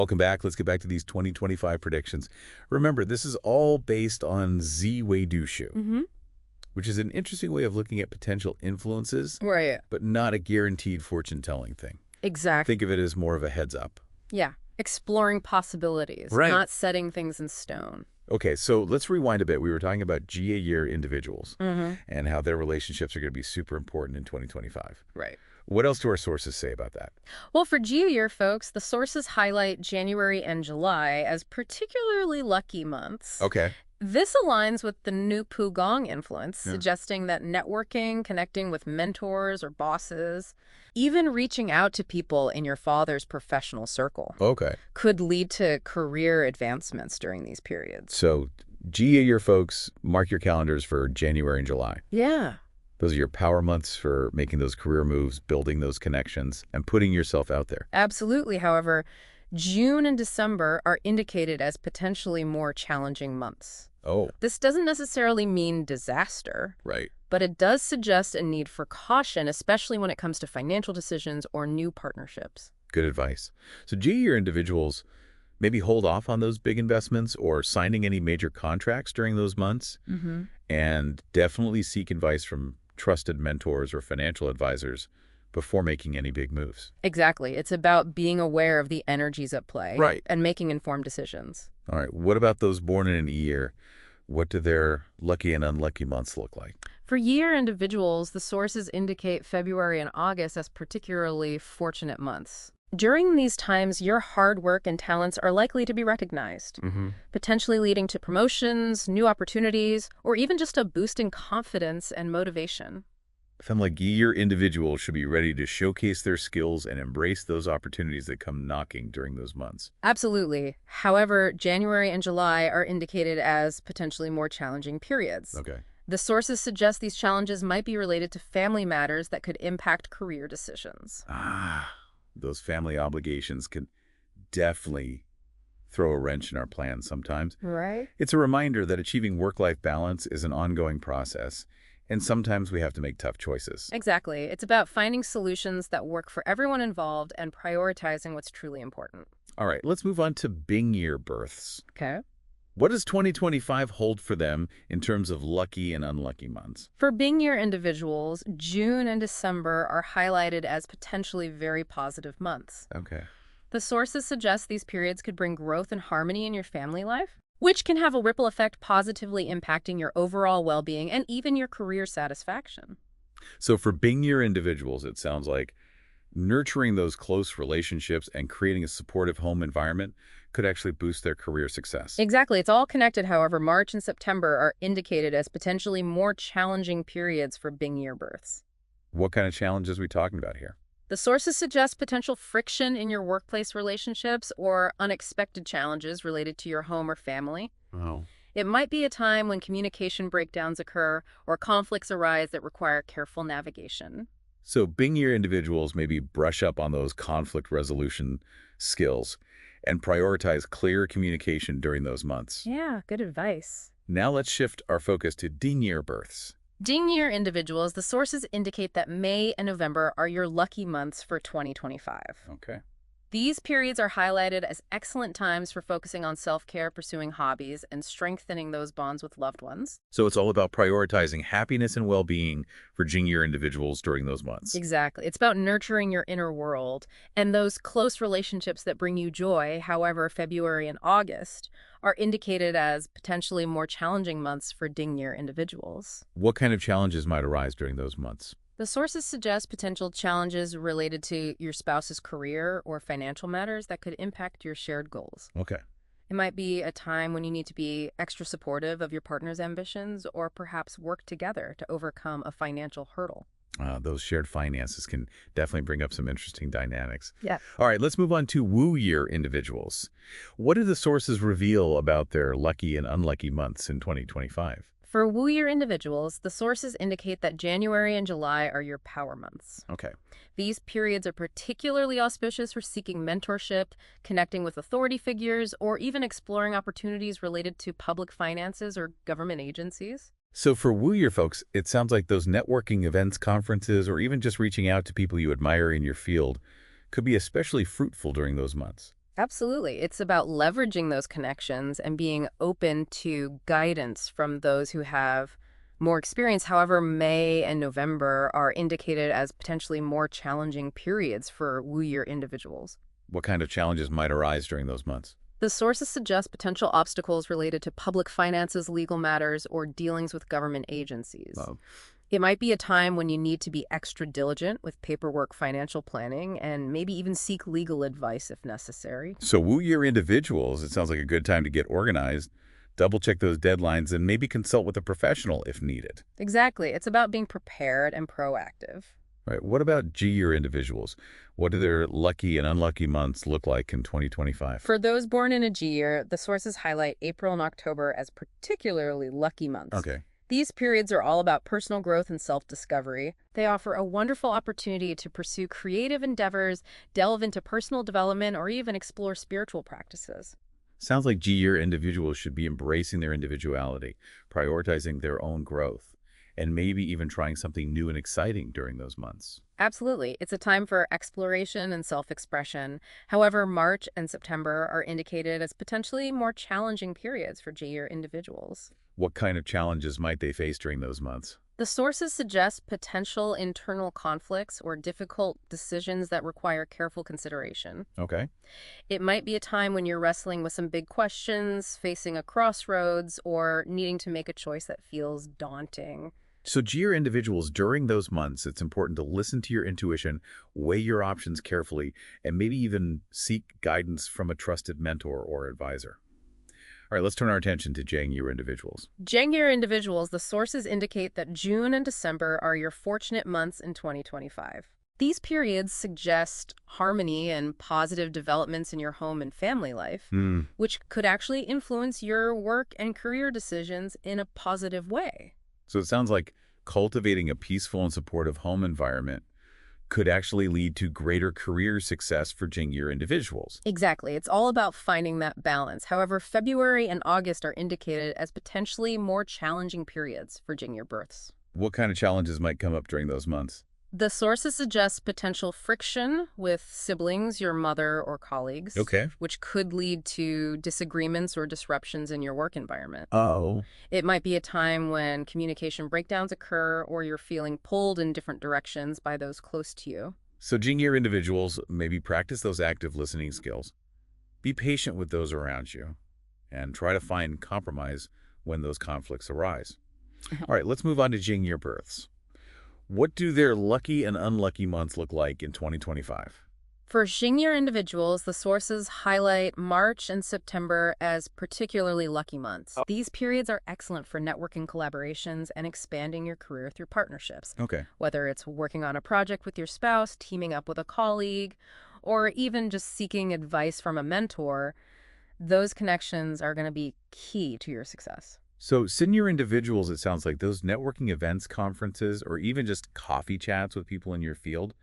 Welcome back. Let's get back to these 2025 predictions. Remember, this is all based on Zi Wei Dou Shu, which is an interesting way of looking at potential influences, Right. but not a guaranteed fortune-telling thing. Exactly. Think of it as more of a heads up. Yeah. Exploring possibilities, Right. not setting things in stone. Okay, so let's rewind a bit. We were talking about GA-year individuals and how their relationships are going to be super important in 2025. Right. What else do our sources say about that? Well, for Geo-year folks, the sources highlight January and July as particularly lucky months. Okay. This aligns with the new Pugong influence, suggesting that networking, connecting with mentors or bosses, even reaching out to people in your father's professional circle Okay. could lead to career advancements during these periods. So GA-year folks, mark your calendars for January and July. Yeah. Those are your power months for making those career moves, building those connections, and putting yourself out there. Absolutely. However, June and December are indicated as potentially more challenging months. Oh, This doesn't necessarily mean disaster, right. but it does suggest a need for caution, especially when it comes to financial decisions or new partnerships. Good advice. So GA-year individuals maybe hold off on those big investments or signing any major contracts during those months, and definitely seek advice from trusted mentors or financial advisors before making any big moves. Exactly. It's about being aware of the energies at play Right. and making informed decisions. All right, what about those born in an E-year? What do their lucky and unlucky months look like? For year individuals, the sources indicate February and August as particularly fortunate months. During these times, your hard work and talents are likely to be recognized, potentially leading to promotions, new opportunities, or even just a boost in confidence and motivation. Some like E-year individuals should be ready to showcase their skills and embrace those opportunities that come knocking during those months. Absolutely. However, January and July are indicated as potentially more challenging periods. Okay. The sources suggest these challenges might be related to family matters that could impact career decisions. Those family obligations can definitely throw a wrench in our plans sometimes. Right? It's a reminder that achieving work-life balance is an ongoing process, and sometimes we have to make tough choices. Exactly. It's about finding solutions that work for everyone involved and prioritizing what's truly important. All right, let's move on to Bing year births. Okay. What does 2025 hold for them in terms of lucky and unlucky months? For Bing year individuals, June and December are highlighted as potentially very positive months. Okay. The sources suggest these periods could bring growth and harmony in your family life, which can have a ripple effect positively impacting your overall well-being and even your career satisfaction. So for Bing year individuals, it sounds like nurturing those close relationships and creating a supportive home environment could actually boost their career success. Exactly. It's all connected. However, March and September are indicated as potentially more challenging periods for Bing year births. What kind of challenges are we talking about here? The sources suggest potential friction in your workplace relationships or unexpected challenges related to your home or family. Oh. It might be a time when communication breakdowns occur or conflicts arise that require careful navigation. So Bing year individuals maybe brush up on those conflict resolution skills and prioritize clear communication during those months. Yeah, good advice. Now let's shift our focus to Ding year births. Ding year individuals, the sources indicate that May and November are your lucky months for 2025. Okay. These periods are highlighted as excellent times for focusing on self-care, pursuing hobbies, and strengthening those bonds with loved ones. So it's all about prioritizing happiness and well-being for Jing year individuals during those months. Exactly. It's about nurturing your inner world and those close relationships that bring you joy. However, February and August are indicated as potentially more challenging months for Ding year individuals. What kind of challenges might arise during those months? The sources suggest potential challenges related to your spouse's career or financial matters that could impact your shared goals. Okay. It might be a time when you need to be extra supportive of your partner's ambitions or perhaps work together to overcome a financial hurdle. Those shared finances can definitely bring up some interesting dynamics. Yeah. All right, let's move on to Wu year individuals. What do the sources reveal about their lucky and unlucky months in 2025? For Wu year individuals, the sources indicate that January and July are your power months. Okay. These periods are particularly auspicious for seeking mentorship, connecting with authority figures, or even exploring opportunities related to public finances or government agencies. So for Wu year folks, it sounds like those networking events, conferences, or even just reaching out to people you admire in your field could be especially fruitful during those months. Absolutely. It's about leveraging those connections and being open to guidance from those who have more experience. However, May and November are indicated as potentially more challenging periods for Wu Year individuals. What kind of challenges might arise during those months? The sources suggest potential obstacles related to public finances, legal matters, or dealings with government agencies. Oh. It might be a time when you need to be extra diligent with paperwork, financial planning, and maybe even seek legal advice if necessary. So Wu Year individuals, it sounds like a good time to get organized, double-check those deadlines, and maybe consult with a professional if needed. Exactly. It's about being prepared and proactive. Right. What about G-year individuals? What do their lucky and unlucky months look like in 2025? For those born in a G year, the sources highlight April and October as particularly lucky months. Okay. These periods are all about personal growth and self-discovery. They offer a wonderful opportunity to pursue creative endeavors, delve into personal development, or even explore spiritual practices. Sounds like G-year individuals should be embracing their individuality, prioritizing their own growth, and maybe even trying something new and exciting during those months. Absolutely. It's a time for exploration and self-expression. However, March and September are indicated as potentially more challenging periods for J-year individuals. What kind of challenges might they face during those months? The sources suggest potential internal conflicts or difficult decisions that require careful consideration. Okay. It might be a time when you're wrestling with some big questions, facing a crossroads, or needing to make a choice that feels daunting. So G-year individuals, during those months, it's important to listen to your intuition, weigh your options carefully, and maybe even seek guidance from a trusted mentor or advisor. All right, let's turn our attention to Jang-year individuals. Jang-year individuals, the sources indicate that June and December are your fortunate months in 2025. These periods suggest harmony and positive developments in your home and family life, which could actually influence your work and career decisions in a positive way. So it sounds like cultivating a peaceful and supportive home environment could actually lead to greater career success for Jing-year individuals. Exactly. It's all about finding that balance. However, February and August are indicated as potentially more challenging periods for Jing-year births. What kind of challenges might come up during those months? The sources suggest potential friction with siblings, your mother, or colleagues, Okay. which could lead to disagreements or disruptions in your work environment. Oh. It might be a time when communication breakdowns occur or you're feeling pulled in different directions by those close to you. So Jing-year individuals, maybe practice those active listening skills. Be patient with those around you and try to find compromise when those conflicts arise. All right, let's move on to Jing-year births. What do their lucky and unlucky months look like in 2025? For Jing-year individuals, the sources highlight March and September as particularly lucky months. These periods are excellent for networking collaborations and expanding your career through partnerships. Okay. Whether it's working on a project with your spouse, teaming up with a colleague, or even just seeking advice from a mentor, those connections are going to be key to your success. So senior individuals, it sounds like those networking events, conferences, or even just coffee chats with people in your field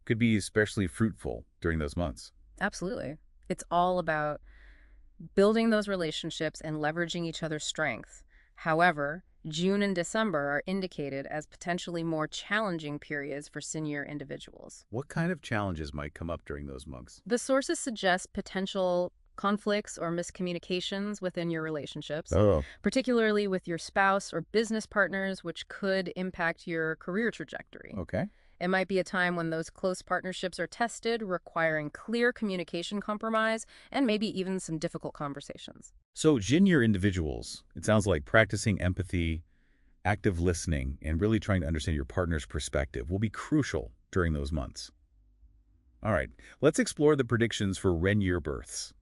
could be especially fruitful during those months. Absolutely. It's all about building those relationships and leveraging each other's strengths. However, June and December are indicated as potentially more challenging periods for senior individuals. What kind of challenges might come up during those months? The sources suggest potential conflicts or miscommunications within your relationships, particularly with your spouse or business partners, which could impact your career trajectory. Okay. It might be a time when those close partnerships are tested, requiring clear communication compromise and maybe even some difficult conversations. So Jin-year individuals, it sounds like practicing empathy, active listening, and really trying to understand your partner's perspective will be crucial during those months. All right, let's explore the predictions for Ren-year births.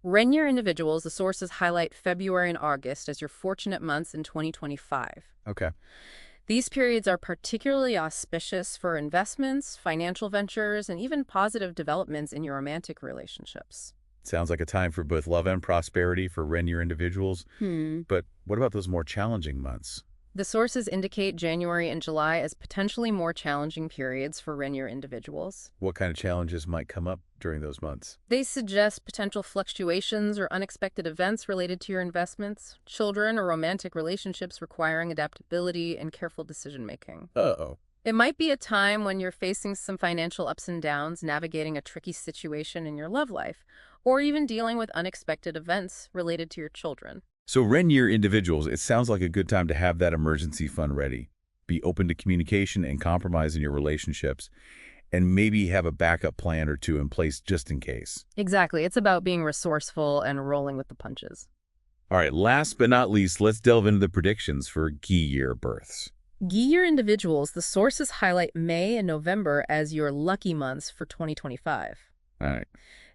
Ren-year individuals, the sources highlight February and August as your fortunate months in 2025. Okay. These periods are particularly auspicious for investments, financial ventures, and even positive developments in your romantic relationships. Sounds like a time for both love and prosperity for Ren-year individuals. But what about those more challenging months? The sources indicate January and July as potentially more challenging periods for Ren-year individuals. What kind of challenges might come up during those months? They suggest potential fluctuations or unexpected events related to your investments, children or romantic relationships requiring adaptability and careful decision-making. Uh-oh. It might be a time when you're facing some financial ups and downs, navigating a tricky situation in your love life, or even dealing with unexpected events related to your children. So Ren year individuals, it sounds like a good time to have that emergency fund ready. Be open to communication and compromise in your relationships, and maybe have a backup plan or two in place just in case. Exactly. It's about being resourceful and rolling with the punches. All right, last but not least, let's delve into the predictions for Gi year births. Gi year individuals, the sources highlight May and November as your lucky months for 2025. All right.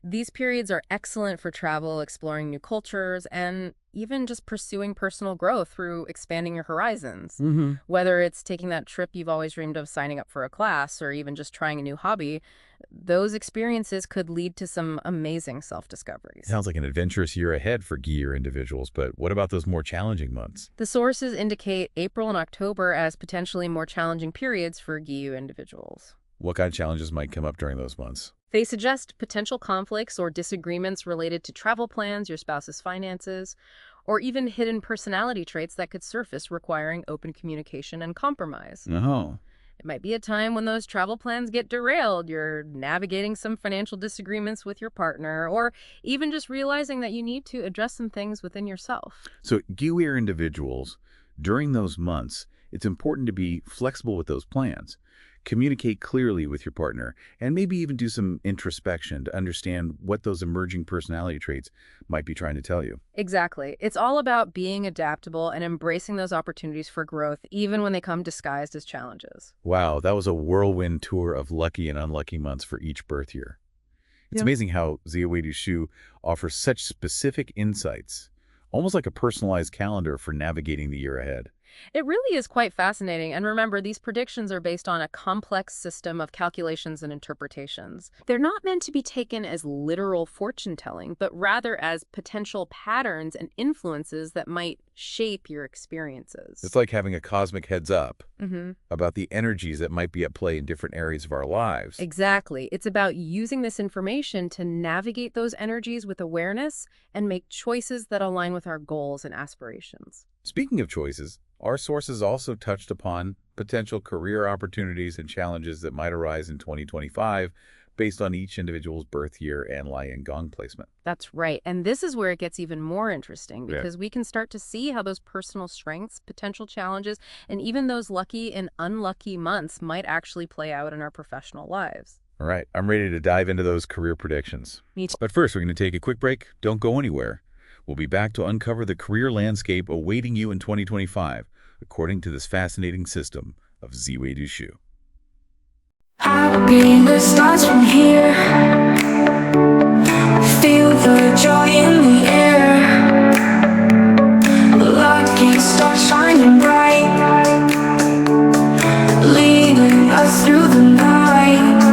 These periods are excellent for travel, exploring new cultures, and even just pursuing personal growth through expanding your horizons. Whether it's taking that trip you've always dreamed of, signing up for a class, or even just trying a new hobby, those experiences could lead to some amazing self-discoveries. Sounds like an adventurous year ahead for Gi year individuals, but what about those more challenging months? The sources indicate April and October as potentially more challenging periods for Gi year individuals. What kind of challenges might come up during those months? They suggest potential conflicts or disagreements related to travel plans, your spouse's finances, or even hidden personality traits that could surface requiring open communication and compromise. Oh. It might be a time when those travel plans get derailed, you're navigating some financial disagreements with your partner, or even just realizing that you need to address some things within yourself. So Gi year individuals, during those months, it's important to be flexible with those plans. Communicate clearly with your partner, and maybe even do some introspection to understand what those emerging personality traits might be trying to tell you. Exactly. It's all about being adaptable and embracing those opportunities for growth, even when they come disguised as challenges. Wow, that was a whirlwind tour of lucky and unlucky months for each birth year. It's amazing how Zi Wei Dou Shu offers such specific insights, almost like a personalized calendar for navigating the year ahead. It really is quite fascinating, and remember, these predictions are based on a complex system of calculations and interpretations. They're not meant to be taken as literal fortune-telling, but rather as potential patterns and influences that might shape your experiences. It's like having a cosmic heads up about the energies that might be at play in different areas of our lives. Exactly. It's about using this information to navigate those energies with awareness and make choices that align with our goals and aspirations. Speaking of choices, our sources also touched upon potential career opportunities and challenges that might arise in 2025 based on each individual's birth year and Liang Gong placement. That's right. And this is where it gets even more interesting because we can start to see how those personal strengths, potential challenges, and even those lucky and unlucky months might actually play out in our professional lives. All right, I'm ready to dive into those career predictions. Me too. But first, we're going to take a quick break. Don't go anywhere. We'll be back to uncover the career landscape awaiting you in 2025, according to this fascinating system of Zi Wei Dou Shu. Happiness starts from here. Feel the joy in the air. Lucky stars shining bright, leading us through the night.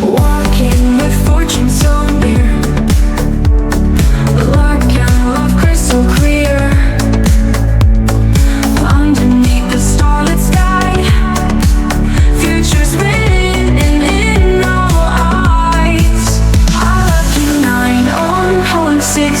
Walking with fortune so near. Luck and love crystal clear. Underneath the starlit sky, future's written in all eyes. Our lucky 9 on home 6